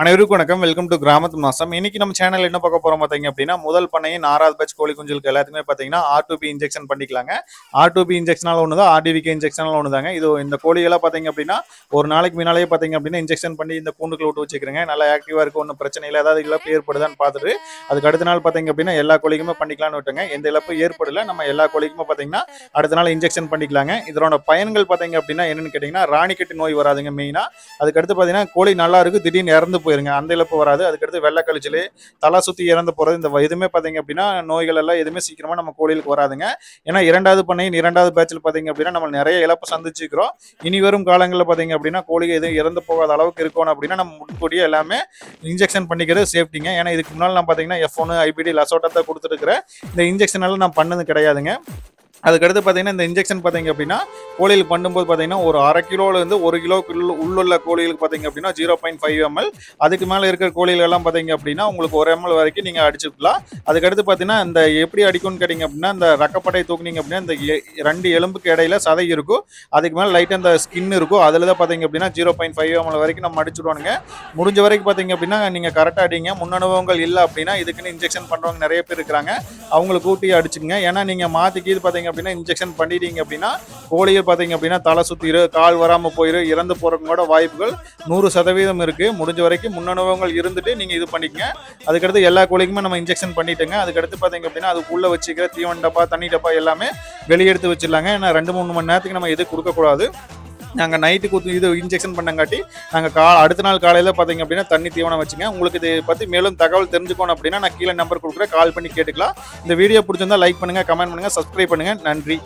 அனைவருக்கும் வணக்கம். Welcome to கிராமத்து மாசம். இன்னைக்கு நம்ம சேனல் என்ன பார்க்க போறோம் பார்த்தீங்க அப்படின்னா, முதல் பண்ணையின் 6வது பேட்ச் கோழி குஞ்சுகளுக்கு எல்லாத்துக்குமே பார்த்தீங்கன்னா R2P இன்ஜெக்ஷன் பண்ணிக்கலாங்க. R2P இன்ஜெக்ஷனால ஒன்று தான், RDVK இன்ஜெக்ஷனால ஒன்று தாங்க. இது இந்த கோழிகளாக பார்த்தீங்க அப்படின்னா ஒரு நாளைக்கு முன்னாலேயே பார்த்தீங்க அப்படின்னா இன்ஜெக்ஷன் பண்ணி இந்த கூண்டுக்குள்ள விட்டு வச்சுக்கிறேங்க. நல்லா ஆக்டிவாக இருக்கும், ஒன்றும் பிரச்சனை இல்லை. ஏதாவது இழப்பு ஏற்படுதான்னு பார்த்துட்டு அதுக்கு அடுத்த நாள் பார்த்தீங்க அப்படின்னா எல்லா கோழிக்குமே பண்ணிக்கலாம்னு விட்டுங்க. எந்த இழப்பு ஏற்படல, நம்ம எல்லா கோழிக்குமே பார்த்தீங்கன்னா அடுத்த நாள் இன்ஜெக்ஷன் பண்ணிக்கலாங்க. இதனோட பயன்கள் பார்த்தீங்க அப்படின்னா என்னன்னு கேட்டிங்கன்னா, ராணிக்கட்டு நோய் வராதுங்க மெயினாக. அதுக்கடுத்து பார்த்தீங்கன்னா கோழி நல்லா இருக்கு, திடீர்னு இறந்து போயிருங்க, அந்த இழப்பு வராது. அதுக்கடுத்து வெள்ளை கழிச்சல், தலை சுற்றி இறந்து போகிறது, இந்த எதுவுமே பார்த்தீங்க அப்படின்னா நோய்கள் எல்லாம் எதுவுமே சீக்கிரமாக நம்ம கோழிகளுக்கு வராதுங்க. ஏன்னா இரண்டாவது பண்ணையின் 2வது பேட்சில் பார்த்தீங்க அப்படின்னா நம்ம நிறைய இழப்பு சந்திச்சுக்கிறோம். இனி வரும் காலங்களில் பார்த்தீங்க அப்படின்னா கோழிகள் எதுவும் இறந்து போகாத அளவுக்கு இருக்கணும் அப்படின்னா நம்ம முன்கூட்டியே எல்லாமே இன்ஜெக்ஷன் பண்ணிக்கிறது சேஃப்டிங்க. ஏன்னா இதுக்கு முன்னால் நான் பார்த்தீங்கன்னா F1, IBD, லசோட்டத்தை கொடுத்துருக்கிறேன். இந்த இன்ஜெக்ஷனால நான் பண்ணது கிடையாதுங்க. அதுக்கடுத்து பார்த்தீங்கன்னா இந்த இன்ஜெக்ஷன் பார்த்தீங்க அப்படின்னா கோழிகள் பண்ணும்போது பார்த்தீங்கன்னா ஒரு 1/2 கிலோலேருந்து 1 கிலோக்கு உள்ள கோழிகளுக்கு பார்த்தீங்க அப்படின்னா 0.5 ml, அதுக்கு மேலே இருக்கிற கோழிகள் எல்லாம் பார்த்தீங்க அப்படின்னா உங்களுக்கு 1 ml வரைக்கும் நீங்கள் அடிச்சுக்கலாம். அதுக்கடுத்து பார்த்தீங்கன்னா இந்த எப்படி அடிக்கும்னு கேட்டிங்க அப்படின்னா, இந்த ரக்கப்பட்டை தூக்குனீங்க அப்படின்னா இந்த 2 எலும்புக்கு இடையில சதை இருக்கும், அதுக்கு மேலே லைட்டாக இந்த ஸ்கின் இருக்கும், அதில் தான் பார்த்தீங்க அப்படின்னா 0.5 ml வரைக்கும் நம்ம அடிச்சுடுவானுங்க. முடிஞ்ச வரைக்கும் பார்த்தீங்க அப்படின்னா நீங்கள் கரெக்டாக அடிங்க. முன் அனுபவங்கள் இல்லை அப்படின்னா இதுக்குன்னு இன்ஜெக்ஷன் பண்ணுறவங்க நிறைய பேர் இருக்கிறாங்க, அவங்களை கூட்டி அடிச்சுங்க. ஏன்னா நீங்கள் மாற்றிக்கி பார்த்தீங்க அப்படின்னா இன்ஜெக்ஷன் பண்ணிட்டீங்க அப்படின்னா கோழியை பார்த்தீங்க அப்படின்னா தலை சுத்திரு, கால் வராமல் போயிரு, இறந்து போறதுக்கூட வாய்ப்புகள் 100% இருக்கு. முடிஞ்ச வரைக்கும் முன்னனுபவங்கள் இருந்துட்டு நீங்க இது பண்ணிக்கங்க. அதுக்கடுத்து எல்லா கோழிக்குமே நம்ம இன்ஜெக்ஷன் பண்ணிட்டுங்க. அதுக்கடுத்து பார்த்தீங்க அப்படின்னா அதுக்குள்ள வச்சுக்கிற தீவன டப்பா, தண்ணி டப்பா எல்லாமே வெளியே எடுத்து வச்சிடலாங்க. ஏன்னா 2-3 மணி நேரத்துக்கு நம்ம எது கொடுக்கக்கூடாது. நாங்கள் நைட்டுக்கு இது இன்ஜெக்ஷன் பண்ணங்காட்டி நாங்கள் அடுத்த நாள் காலையில் பார்த்தீங்க அப்படின்னா தண்ணி தீவனம் வச்சுங்க. உங்களுக்கு இதை பற்றி மேலும் தகவல் தெரிஞ்சுக்கணும் அப்படின்னா நான் கீழே நம்பர் கொடுக்குறேன், கால் பண்ணி கேட்டுக்கலாம். இந்த வீடியோ பிடிச்சிருந்தா லைக் பண்ணுங்கள், கமெண்ட் பண்ணுங்கள், சப்ஸ்கிரைப் பண்ணுங்கள். நன்றி.